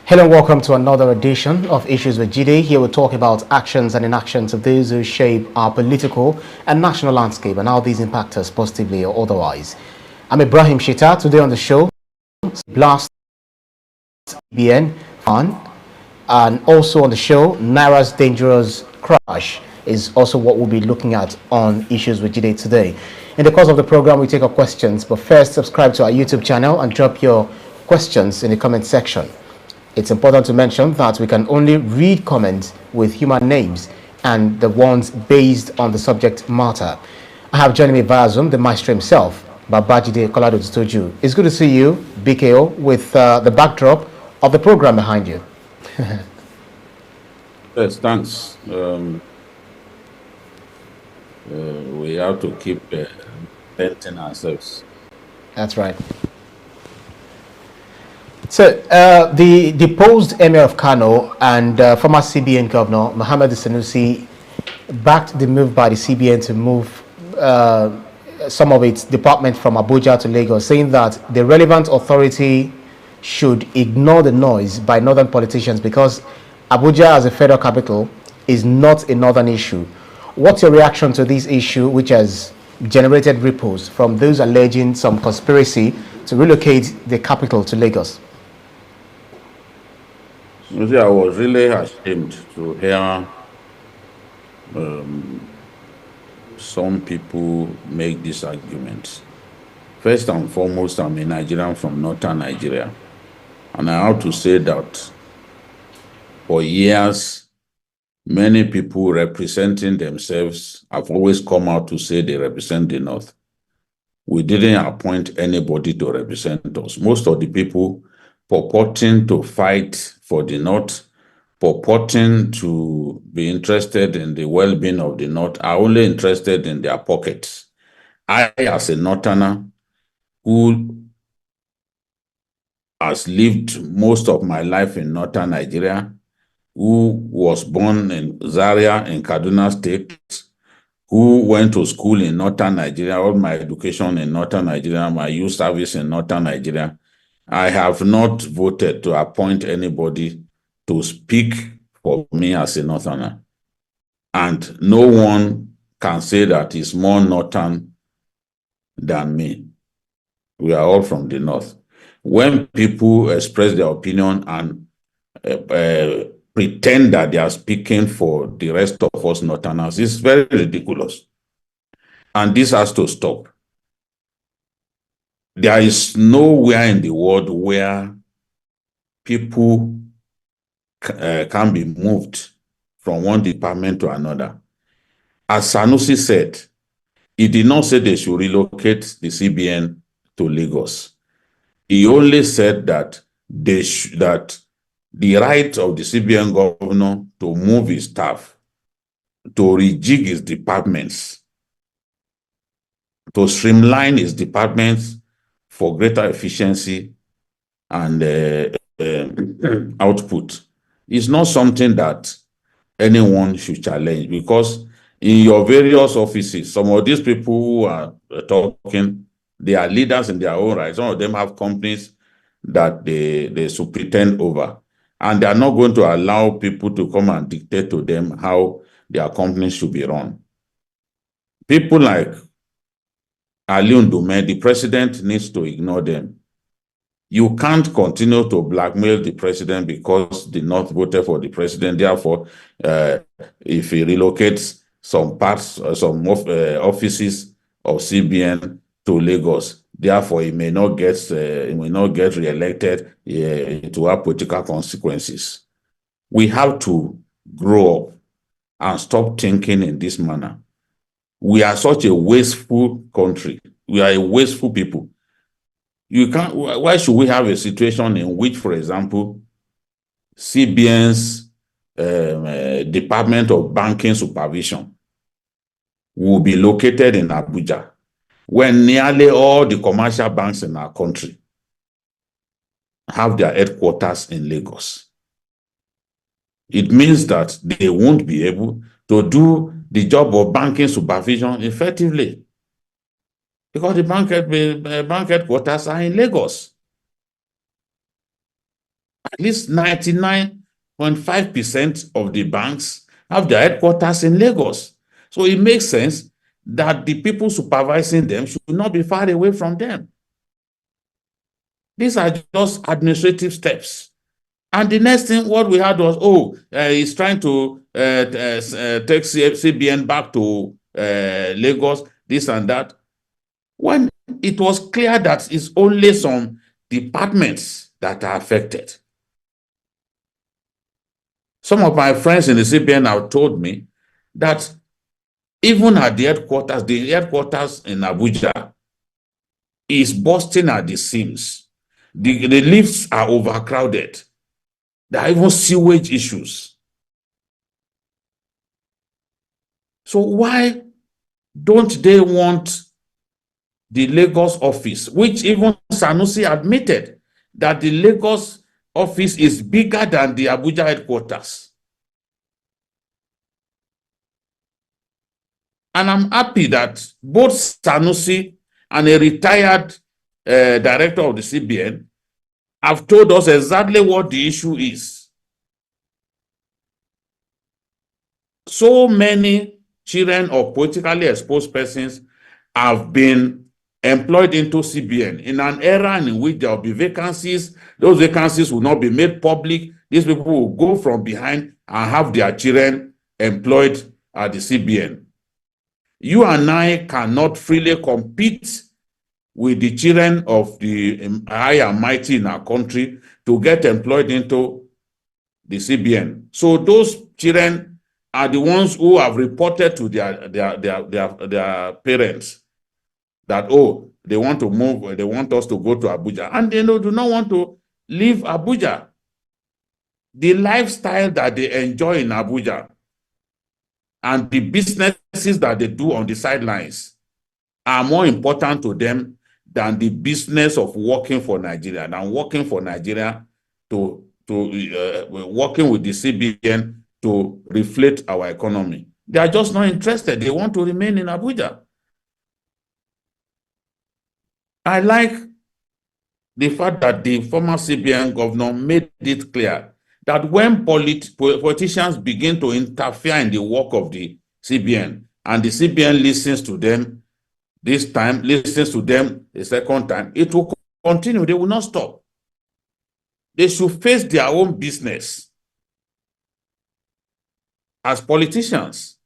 Hello and welcome to another edition of Issues with JIDE. Here we talk about actions and inactions of those who shape our political and national landscape and how these impact us positively or otherwise. I'm Ibrahim Shita. Today on the show, Blast CBN FAAN, and also on the show, Naira's dangerous crash is also what we'll be looking at on Issues with JIDE today. In the course of the program, we take up questions, but first subscribe to our YouTube channel and drop your questions in the comment section. It's important to mention that we can only read comments with human names and the ones based on the subject matter. I have joining me via Zoom the maestro himself, Babajide Kolade-Otitoju. It's good to see you, BKO, with the backdrop of the program behind you. Yes, thanks. We have to keep painting ourselves. That's right. So, the deposed Emir of Kano and former CBN Governor Mohammed Sanusi backed the move by the CBN to move some of its department from Abuja to Lagos, saying that the relevant authority should ignore the noise by northern politicians because Abuja as a federal capital is not a northern issue. What's your reaction to this issue, which has generated ripples from those alleging some conspiracy to relocate the capital to Lagos? You see, I was really ashamed to hear some people make these arguments. First and foremost, I'm a Nigerian from northern Nigeria. And I have to say that for years, many people representing themselves have always come out to say they represent the North. We didn't appoint anybody to represent us. Most of the people purporting to fight for the North, purporting to be interested in the well-being of the North, are only interested in their pockets. I, as a Northerner, who has lived most of my life in northern Nigeria, who was born in Zaria in Kaduna State, who went to school in northern Nigeria, all my education in northern Nigeria, my youth service in northern Nigeria, I have not voted to appoint anybody to speak for me as a northerner. And no one can say that he's more northern than me. We are all from the north. When people express their opinion and pretend that they are speaking for the rest of us northerners, it's very ridiculous. And this has to stop. There is nowhere in the world where people can be moved from one department to another. As Sanusi said, he did not say they should relocate the CBN to Lagos. He only said that that the right of the CBN governor to move his staff, to rejig his departments, to streamline his departments for greater efficiency and output is not something that anyone should challenge, because in your various offices, some of these people who are talking, they are leaders in their own right. Some of them have companies that they superintend over, and they are not going to allow people to come and dictate to them how their companies should be run. People like Ali Ndume, the president needs to ignore them. You can't continue to blackmail the president because the North voted for the president. Therefore, if he relocates some parts, some offices of CBN to Lagos, therefore he may not get re-elected. It will have political consequences. We have to grow up and stop thinking in this manner. We are such a wasteful country. We are a wasteful people. You can't. Why should we have a situation in which, for example, CBN's Department of Banking Supervision will be located in Abuja, when nearly all the commercial banks in our country have their headquarters in Lagos? It means that they won't be able to do the job of banking supervision effectively, because the bank headquarters are in Lagos. At least 99.5% of the banks have their headquarters in Lagos. So it makes sense that the people supervising them should not be far away from them. These are just administrative steps. And the next thing, what we had was, he's trying to take CBN back to Lagos, this and that. When it was clear that it's only some departments that are affected. Some of my friends in the CBN have told me that even at the headquarters in Abuja is bursting at the seams. The lifts are overcrowded. There are even sewage issues. So why don't they want the Lagos office, which even Sanusi admitted that the Lagos office is bigger than the Abuja headquarters? And I'm happy that both Sanusi and a retired director of the CBN have told us exactly what the issue is. So many children of politically exposed persons have been employed into CBN in an era in which there will be vacancies. Those vacancies will not be made public. These people will go from behind and have their children employed at the CBN. You and I cannot freely compete with the children of the high and mighty in our country to get employed into the CBN. So those children are the ones who have reported to their parents that, they want to move, they want us to go to Abuja, and they do not want to leave Abuja. The lifestyle that they enjoy in Abuja and the businesses that they do on the sidelines are more important to them than the business of working for Nigeria, and working for Nigeria working with the CBN to reflate our economy. They are just not interested. They want to remain in Abuja. I like the fact that the former CBN governor made it clear that when politicians begin to interfere in the work of the CBN, and the CBN listens to them this time, listens to them a second time, it will continue. They will not stop. They should face their own business as politicians.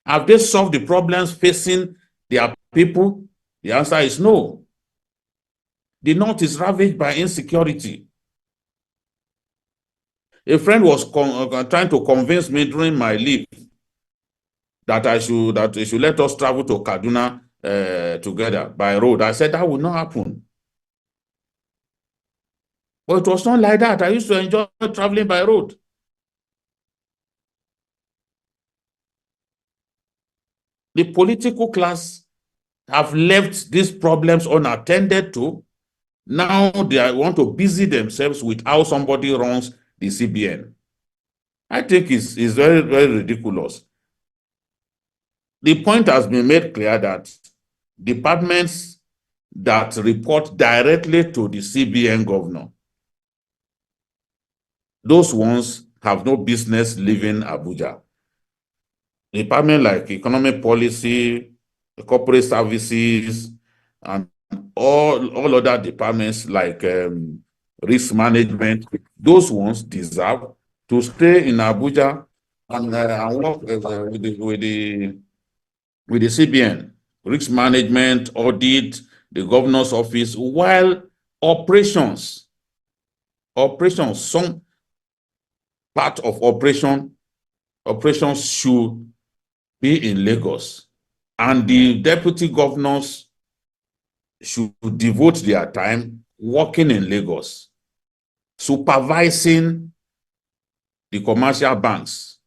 Have they solved the problems facing their people? The answer is no. The North is ravaged by insecurity. A friend was trying to convince me during my leave that they should let us travel to Kaduna together by road. I said that would not happen. But it was not like that. I used to enjoy traveling by road. The political class have left these problems unattended to. Now they want to busy themselves with how somebody runs the CBN. I think it's very, very ridiculous. The point has been made clear that departments that report directly to the CBN governor, those ones have no business leaving Abuja. Department like economic policy, corporate services, and all other departments like risk management, those ones deserve to stay in Abuja and work with the CBN, risk management, audit, the governor's office, while operations, some part of operations should be in Lagos, and the deputy governors should devote their time working in Lagos, supervising the commercial banks.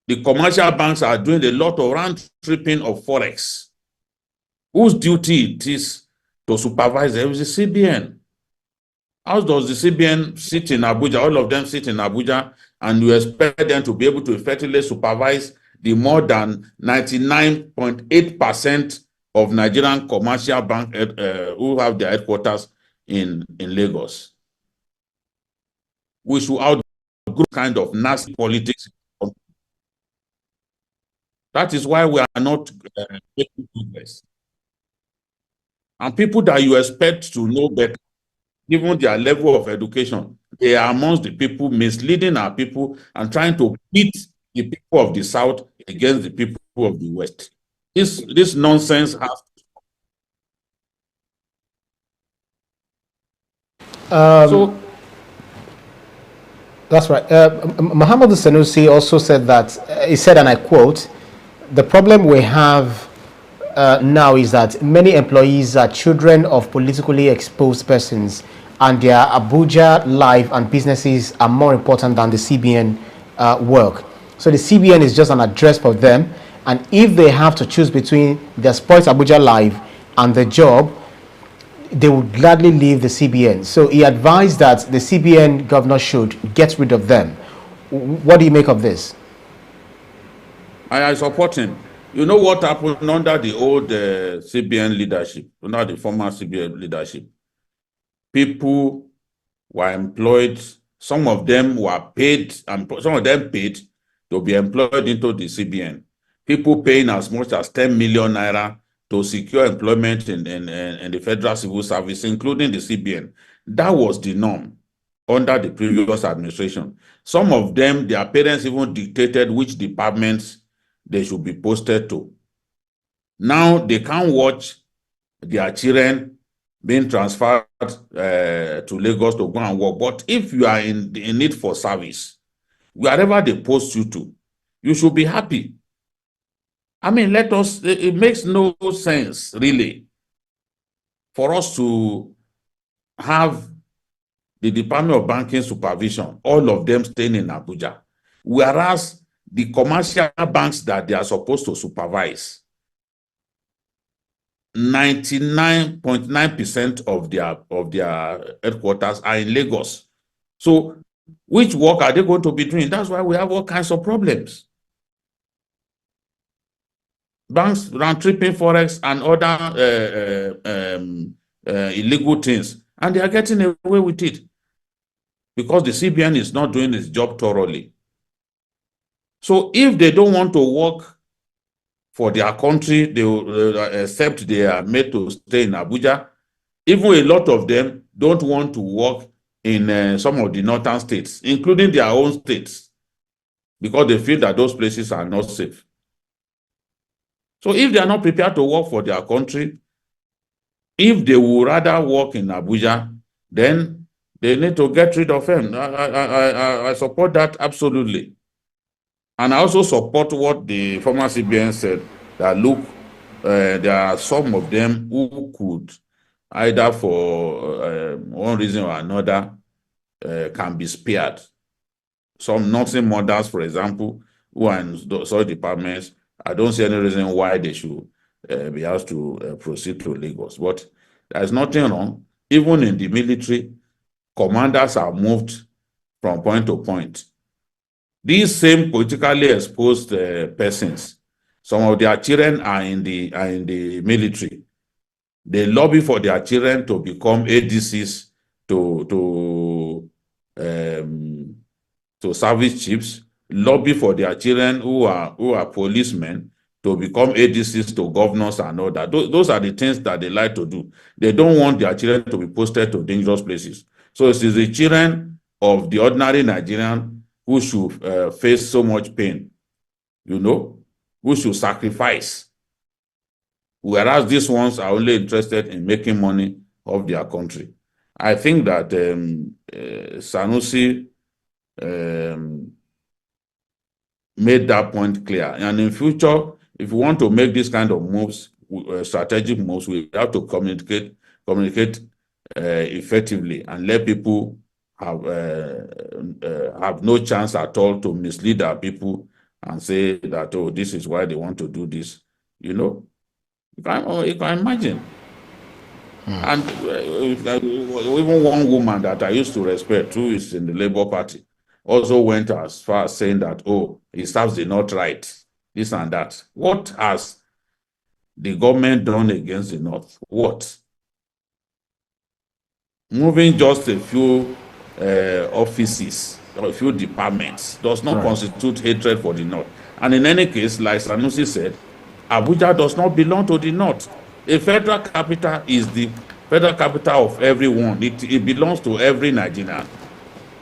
The commercial banks are doing a lot of round-tripping of Forex. Whose duty it is to supervise them is the CBN. How does the CBN sit in Abuja? All of them sit in Abuja, and you expect them to be able to effectively supervise the more than 99.8% of Nigerian commercial banks who have their headquarters in Lagos. We should outgrow kind of nasty politics. That is why we are not making progress. And people that you expect to know better, given their level of education, they are amongst the people misleading our people and trying to pit the people of the South against the people of the West. This nonsense has. So That's right. Muhammad Sanusi also said that, he said, and I quote, the problem we have now is that many employees are children of politically exposed persons, and their Abuja life and businesses are more important than the CBN work. So the CBN is just an address for them, and if they have to choose between their spoils Abuja life and the job, they would gladly leave the CBN. So he advised that the CBN governor should get rid of them. What do you make of this? I support him. You know what happened under the old CBN leadership, under the former CBN leadership? People were employed, some of them were paid, and some of them paid to be employed into the CBN. People paying as much as 10 million naira to secure employment in the Federal Civil Service, including the CBN. That was the norm under the previous administration. Some of them, their parents even dictated which departments they should be posted to. Now they can't watch their children being transferred to Lagos to go and work. But if you are in need for service, wherever they post you to, you should be happy. I mean, it makes no sense, really, for us to have the Department of Banking Supervision, all of them staying in Abuja, whereas the commercial banks that they are supposed to supervise, 99.9% of their headquarters are in Lagos. So which work are they going to be doing? That's why we have all kinds of problems. Banks run tripping forex and other illegal things, and they are getting away with it because the CBN is not doing its job thoroughly. So if they don't want to work for their country, they will accept they are made to stay in Abuja. Even a lot of them don't want to work in some of the northern states, including their own states, because they feel that those places are not safe. So if they are not prepared to work for their country, if they would rather work in Abuja, then they need to get rid of them. I support that absolutely. And I also support what the former CBN said, that look, there are some of them who could, either for one reason or another, can be spared. Some nursing mothers, for example, who are in such departments, I don't see any reason why they should be asked to proceed to Lagos. But there's nothing wrong. Even in the military, commanders are moved from point to point. These same politically exposed persons, some of their children are in the military. They lobby for their children to become ADCs, to service chiefs, lobby for their children who are policemen to become ADCs to governors and all that. Those are the things that they like to do. They don't want their children to be posted to dangerous places. So it is the children of the ordinary Nigerian who should face so much pain, who should sacrifice. Whereas these ones are only interested in making money off their country. I think that Sanusi made that point clear. And in future, if we want to make this kind of moves, strategic moves, we have to communicate effectively and let people have no chance at all to mislead our people and say that, oh, this is why they want to do this. You can imagine. And even one woman that I used to respect, who is in the Labour Party, also went as far as saying that, oh, he serves the North right, this and that. What has the government done against the North? What? Moving just a few offices or a few departments does not constitute hatred for the North. And in any case, like Sanusi said, Abuja does not belong to the North. A federal capital is the federal capital of everyone. It belongs to every Nigerian.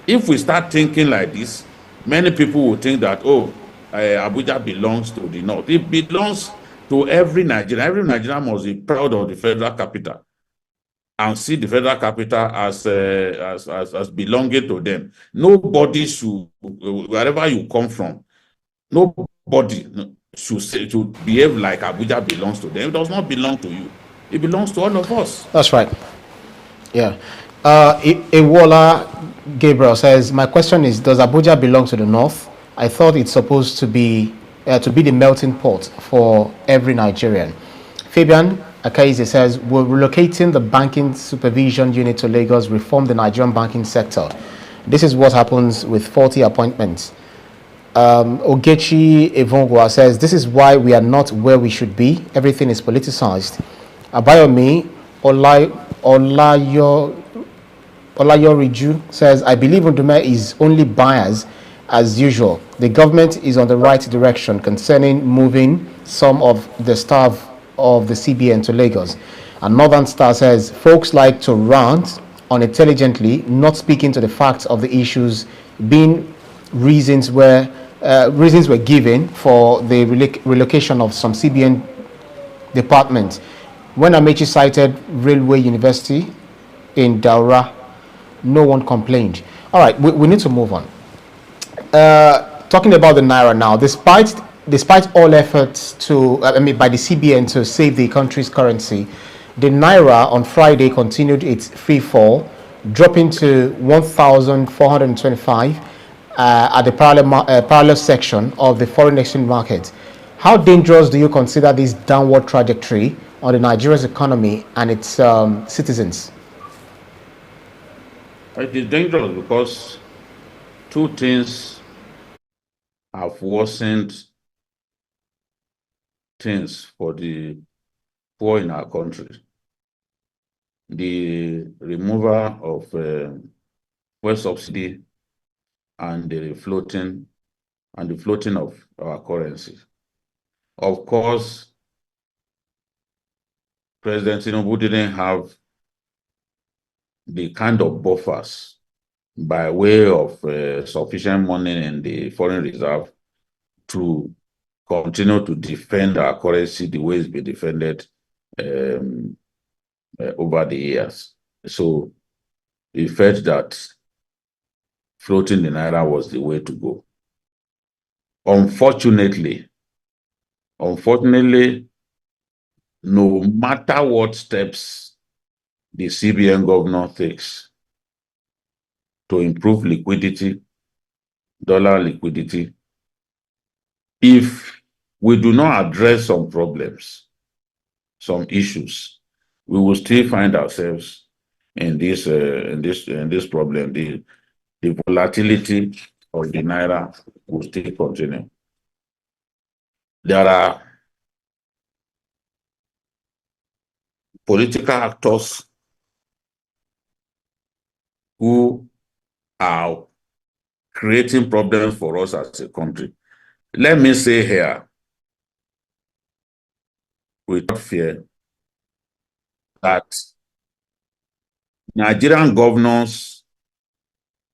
If we start thinking like this, many people will think that, Abuja belongs to the North. It belongs to every Nigerian. Every Nigerian must be proud of the federal capital and see the federal capital as belonging to them. Nobody should, wherever you come from, nobody should behave like Abuja belongs to them. It does not belong to you. It belongs to all of us. That's right. Yeah. Iwola Gabriel says, my question is, does Abuja belong to the North? I thought it's supposed to be the melting pot for every Nigerian. Fabian Akaize says, will relocating the banking supervision unit to Lagos reform the Nigerian banking sector? This is what happens with 40 appointments. Ogechi Evongwa says, this is why we are not where we should be. Everything is politicized. Abayomi Olayoriju says, I believe Ndume is only biased as usual. The government is on the right direction concerning moving some of the staff of the CBN to Lagos. And Northern Star says, folks like to rant unintelligently, not speaking to the facts of the issues, being reasons were given for the relocation of some CBN departments. When Amechi cited Railway University in Daura, no one complained. All right, we need to move on. Talking about the Naira now, despite all efforts by the CBN to save the country's currency, the Naira on Friday continued its free fall, dropping to 1,425 at the parallel section of the foreign exchange market. How dangerous do you consider this downward trajectory on the Nigeria's economy and its citizens? It is dangerous because two things have worsened things for the poor in our country. The removal of fuel subsidy and the floating of our currency. Of course, President Tinubu didn't have the kind of buffers by way of sufficient money in the foreign reserve to continue to defend our currency the way it's been defended over the years. So he felt that floating the Naira was the way to go. Unfortunately, no matter what steps the CBN governor takes to improve liquidity, dollar liquidity, if we do not address some problems, some issues, we will still find ourselves in this problem. The volatility of the Naira will still continue. There are political actors who are creating problems for us as a country. Let me say here, without fear, that Nigerian governors,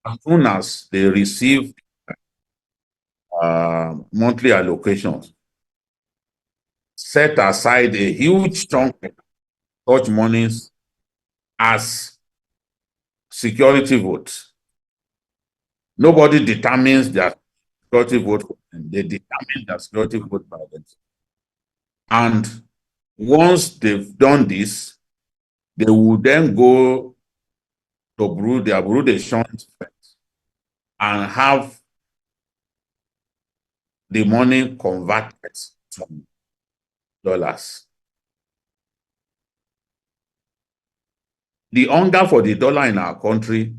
as soon as they receive monthly allocations, set aside a huge chunk of such monies as security votes. Nobody determines their security vote. They determine their security vote by themselves. And once they've done this, they will then go to their Bureau de Change and have the money converted to dollars. The hunger for the dollar in our country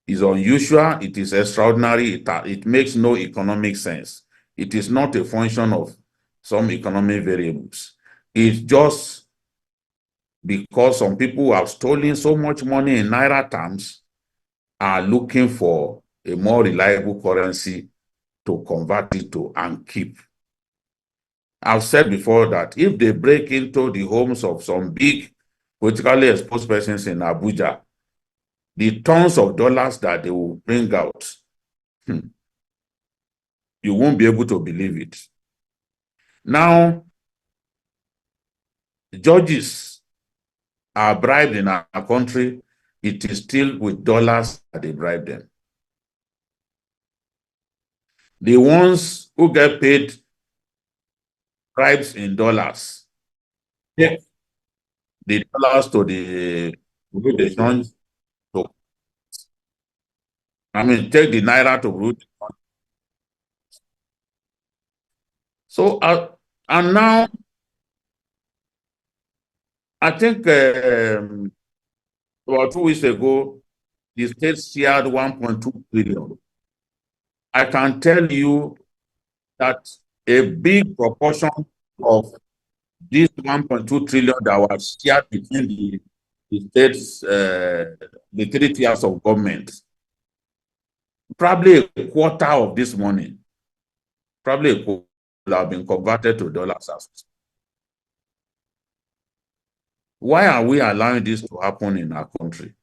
is unusual. It is extraordinary. It makes no economic sense. It is not a function of some economic variables. It's just because some people have stolen so much money in Naira terms are looking for a more reliable currency to convert it to and keep. I've said before that if they break into the homes of some big politically exposed persons in Abuja, the tons of dollars that they will bring out, you won't be able to believe it. Now, judges are bribed in our country. It is still with dollars that they bribe them. The ones who get paid bribes in dollars, take the dollars to the relocation to, take the Naira to root. So, and now, I think about 2 weeks ago, the state shared 1.2 trillion. I can tell you that a big proportion of this 1.2 trillion that was shared between the states, the 3 tiers of government, probably a quarter of this money, probably a quarter will have been converted to dollars. Why are we allowing this to happen in our country?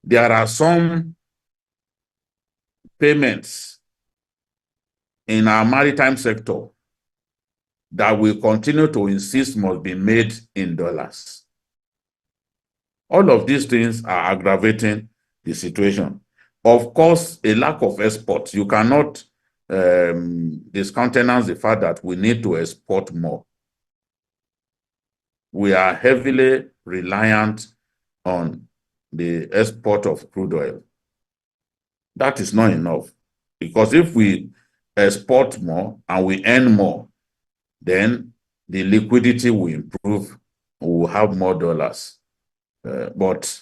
There are some payments in our maritime sector that we continue to insist must be made in dollars. All of these things are aggravating the situation. Of course, a lack of export. You cannot discountenance the fact that we need to export more. We are heavily reliant on the export of crude oil. That is not enough, because if we export more and we earn more, then the liquidity will improve, we will have more dollars. But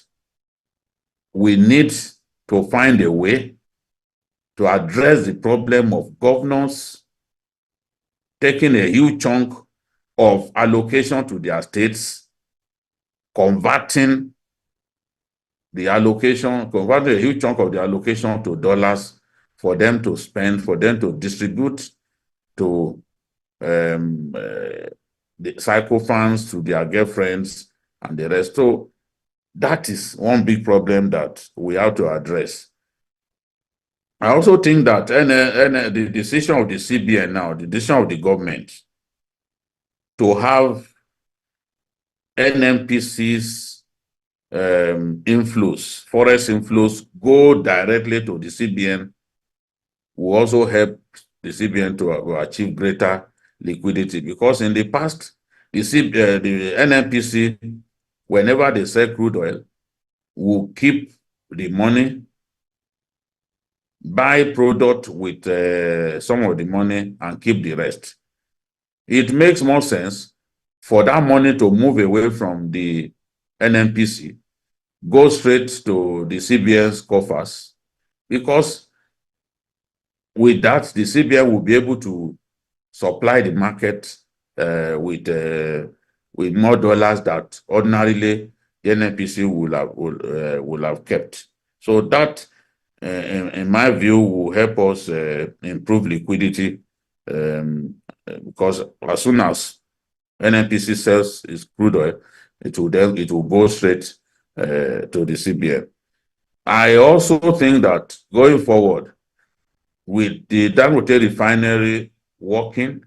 we need to find a way to address the problem of governors taking a huge chunk of allocation to their states, converting a huge chunk of the allocation to dollars for them to spend, for them to distribute to the cycle funds, to their girlfriends and the rest. So that is one big problem that we have to address. I also think that the decision of the CBN now, the decision of the government to have NNPC's inflows, forex inflows, go directly to the CBN will also help the CBN to achieve greater liquidity. Because in the past, the NNPC, whenever they sell crude oil, will keep the money, buy product with some of the money and keep the rest. It makes more sense for that money to move away from the NNPC, go straight to the CBN's coffers, because with that, the CBN will be able to supply the market with more dollars that ordinarily the NNPC will have kept. So that, in my view, will help us improve liquidity, because as soon as NNPC sells its crude oil, it will go straight to the CBN. I also think that going forward, with the Dangote refinery working,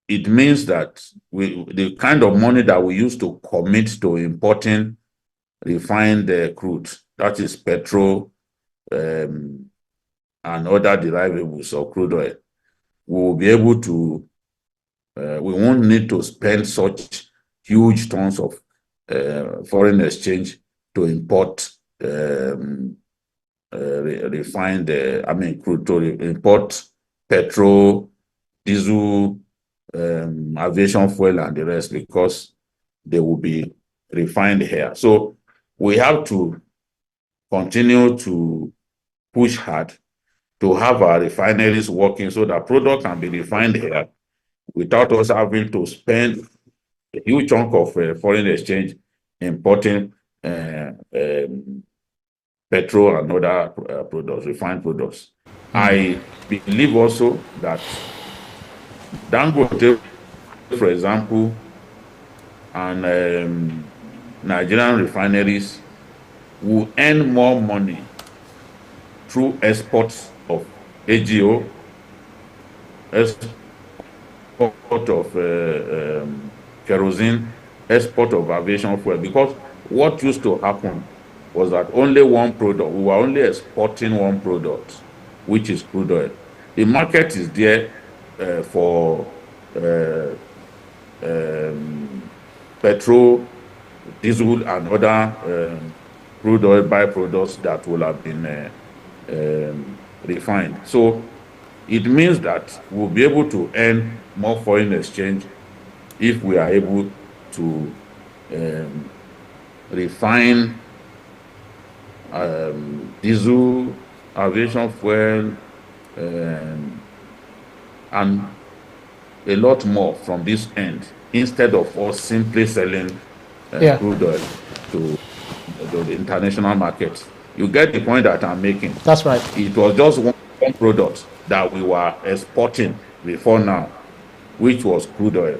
it means that the kind of money that we used to commit to importing refined crude, that is petrol and other derivables of crude oil, we will be able to, we won't need to spend such huge tons of foreign exchange to import refined, crude, to import petrol, diesel, aviation fuel and the rest, because they will be refined here. So we have to continue to push hard to have our refineries working so that product can be refined here without us having to spend a huge chunk of foreign exchange importing petrol and other products, refined products. I believe also that Dangote, for example, and Nigerian refineries will earn more money through exports of AGO, export of kerosene, export of aviation fuel, because what used to happen was that only one product, we were only exporting one product, which is crude oil. The market is there for petrol, diesel, and other crude oil byproducts that will have been refined. So it means that we'll be able to earn more foreign exchange if we are able to refine diesel, aviation fuel, and a lot more from this end, instead of us simply selling crude oil to the international market. You get the point that I'm making? That's right. It was just one product that we were exporting before now, which was crude oil.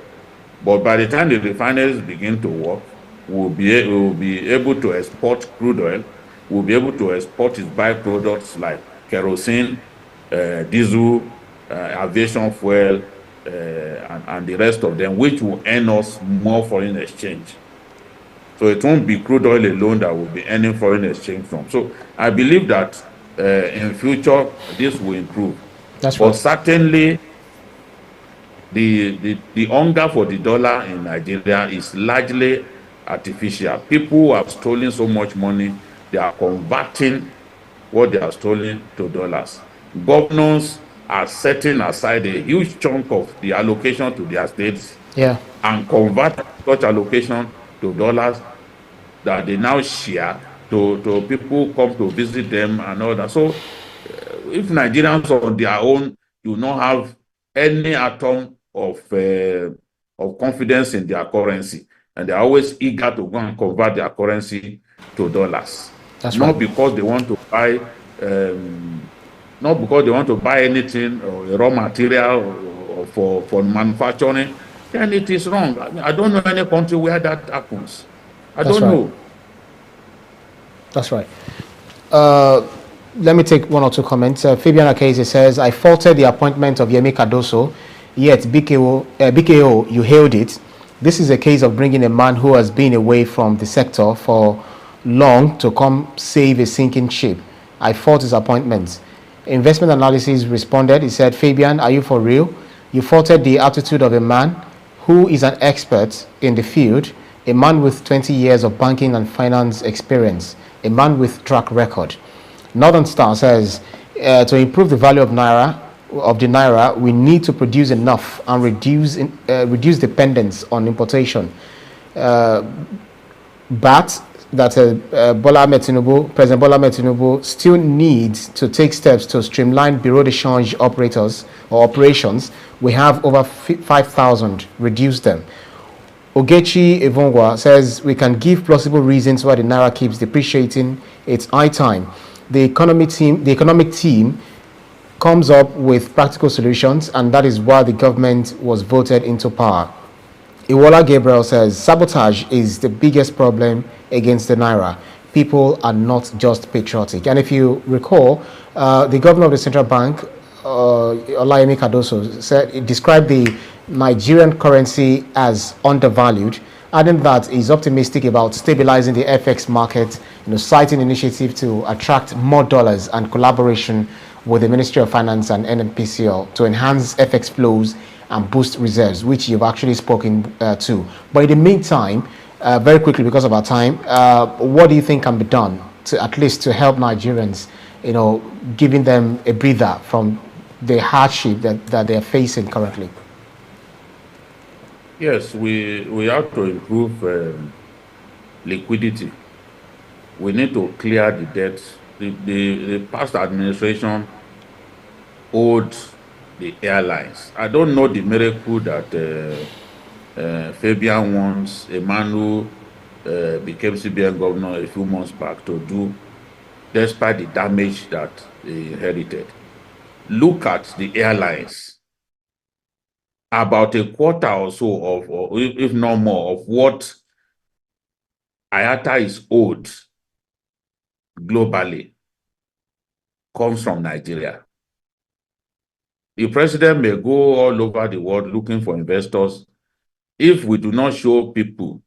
But by the time the refineries begin to work, we'll be able to export crude oil. We'll be able to export its byproducts like kerosene, diesel, aviation fuel, and the rest of them, which will earn us more foreign exchange. So it won't be crude oil alone that will be earning foreign exchange from. So I believe that in future, this will improve. That's but right. Certainly, the hunger for the dollar in Nigeria is largely artificial. People have stolen so much money, they are converting what they are stolen to dollars. Governors are setting aside a huge chunk of the allocation to their states and convert such allocation to dollars that they now share to people who come to visit them and all that. So if Nigerians on their own do not have any atom of confidence in their currency, and they're always eager to go and convert their currency to dollars. That's not right. Because they want to buy, not because they want to buy anything or a raw material or for manufacturing, then it is wrong. I mean, I don't know any country where that happens. I don't know. That's right. Let me take one or two comments. Fabian Akeze says, I faulted the appointment of Yemi Cardoso, yet BKO, you hailed it. This is a case of bringing a man who has been away from the sector for long to come save a sinking ship. I fault his appointment. Investment Analysis responded. He said, Fabian, are you for real? You faulted the attitude of a man who is an expert in the field, a man with 20 years of banking and finance experience, a man with track record. Northern Star says, to improve the value of the Naira, we need to produce enough and reduce dependence on importation. But that President Bola Ahmed Tinubu still needs to take steps to streamline bureau de change operations. We have over 5,000. Reduce them. Ogechi Evongwa says we can give plausible reasons why the Naira keeps depreciating. It's high time. The economic team comes up with practical solutions, and that is why the government was voted into power. Iwola Gabriel says sabotage is the biggest problem against the Naira. People are not just patriotic. And if you recall, the governor of the central bank, Olayemi Cardoso, described the Nigerian currency as undervalued, adding that he's optimistic about stabilizing the FX market, citing initiative to attract more dollars and collaboration with the Ministry of Finance and NNPCL to enhance FX flows and boost reserves, which you've actually spoken to. But in the meantime, very quickly because of our time, what do you think can be done to at least to help Nigerians, giving them a breather from the hardship that they're facing currently? Yes, we have to improve liquidity. We need to clear the debts. The past administration owed the airlines. I don't know the miracle that Fabian wants, a man who became CBN governor a few months back to do, despite the damage that he inherited. Look at the airlines. About a quarter or so of, or if not more, of what IATA is owed globally comes from Nigeria. The president may go all over the world looking for investors. If we do not show people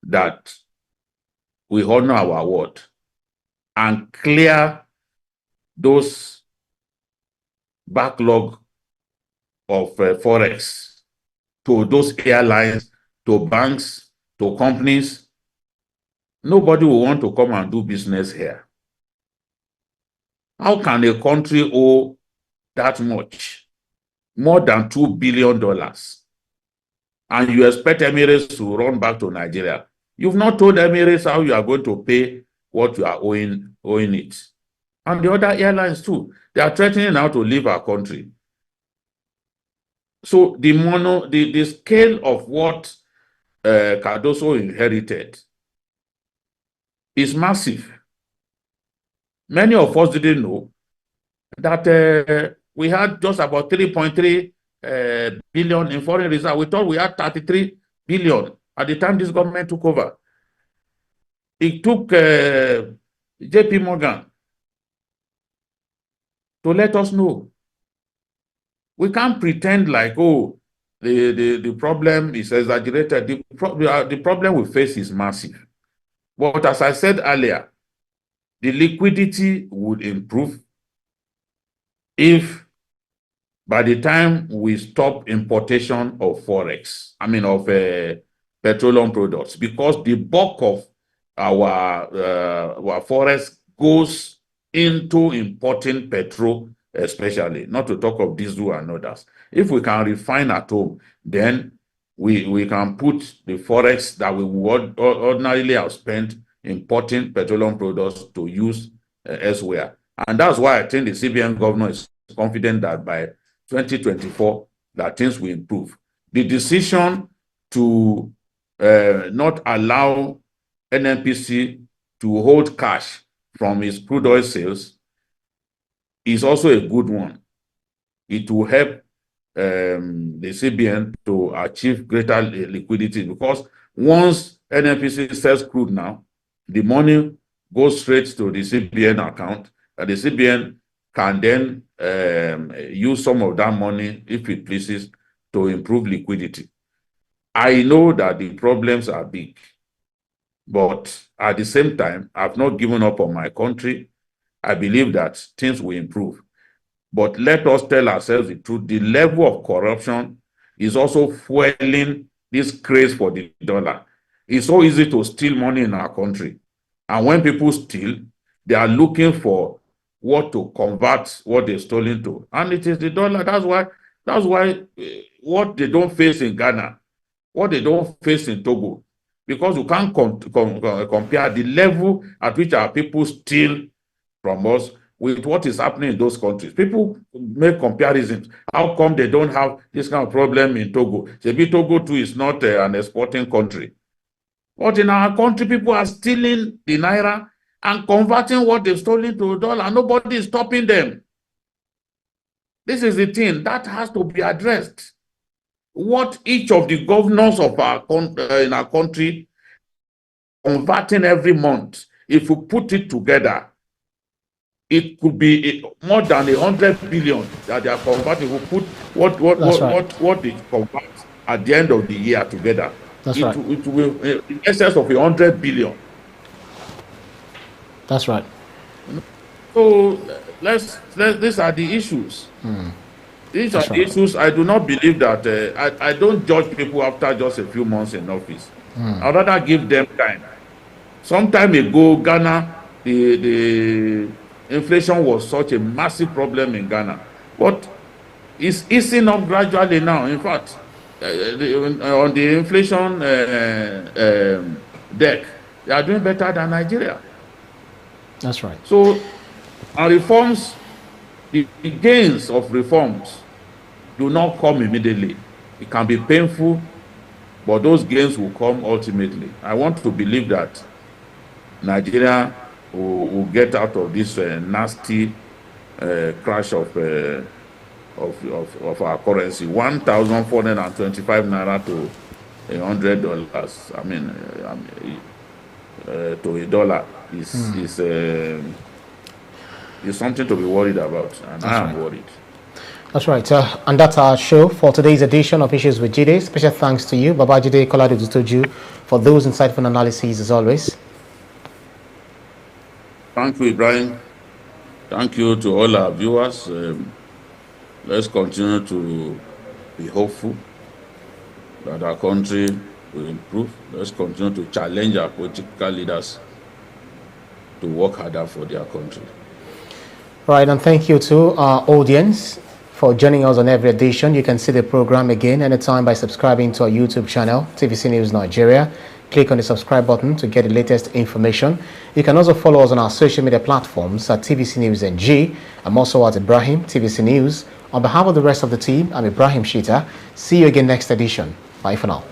that we honor our word and clear those backlog of forex to those airlines, to banks, to companies, nobody will want to come and do business here. How can a country owe that much, more than $2 billion, and you expect Emirates to run back to Nigeria? You've not told Emirates how you are going to pay what you are owing it. And the other airlines too, they are threatening now to leave our country. So the scale of what Cardoso inherited is massive. Many of us didn't know that we had just about 3.3 billion in foreign reserve. We thought we had 33 billion at the time this government took over. It took JP Morgan to let us know. We can't pretend like, oh, the problem is exaggerated. The problem we face is massive. But as I said earlier, the liquidity would improve if by the time we stop importation of forex, of petroleum products, because the bulk of our forex goes into importing petrol, especially, not to talk of diesel and others. If we can refine at home, then we can put the forex that we would ordinarily have spent importing petroleum products to use elsewhere. And that's why I think the CBN governor is confident that by 2024, that things will improve. The decision to not allow NNPC to hold cash from its crude oil sales is also a good one. It will help the CBN to achieve greater liquidity, because once NNPC sells crude now, the money goes straight to the CBN account, and the CBN can then use some of that money, if it pleases, to improve liquidity. I know that the problems are big, but at the same time, I've not given up on my country. I believe that things will improve. But let us tell ourselves the truth. The level of corruption is also fueling this craze for the dollar. It's so easy to steal money in our country. And when people steal, they are looking for what to convert what they've stolen to. And it is the dollar. That's why what they don't face in Ghana, what they don't face in Togo, because you can't compare the level at which our people steal from us with what is happening in those countries. People make comparisons. How come they don't have this kind of problem in Togo? Maybe Togo too is not an exporting country. But in our country, people are stealing the Naira and converting what they've stolen to a dollar. Nobody is stopping them. This is the thing that has to be addressed. What each of the governors of in our country converting every month, if we put it together, it could be more than 100 billion that they are converting. We put what they convert at the end of the year together. It will in excess of 100 billion. That's right. So these are the issues. These are the issues. I do not believe that I don't judge people after just a few months in office. I'd rather give them time. Some time ago, Ghana, the inflation was such a massive problem in Ghana, but it's easing up gradually now. In fact, on the inflation deck, they are doing better than Nigeria. That's right. So, our reforms, the gains of reforms do not come immediately. It can be painful, But those gains will come ultimately. I want to believe that Nigeria will get out of this nasty crash of our currency. 1,425 naira to $100. I mean, to a dollar is something to be worried about, and I am worried. That's right. And that's our show for today's edition of Issues with JIDE. Special thanks to you, Babajide Kolade-Otitoju, for those insightful analyses as always. Thank you, Ibrahim. Thank you to all our viewers. Let's continue to be hopeful that our country will improve. Let's continue to challenge our political leaders to work harder for their country. Right, and thank you to our audience for joining us on every edition. You can see the program again anytime by subscribing to our YouTube channel, TVC News Nigeria. Click on the subscribe button to get the latest information. You can also follow us on our social media platforms at TVC News NG. I'm also at Ibrahim, TVC News. On behalf of the rest of the team, I'm Ibrahim Shita. See you again next edition. Bye for now.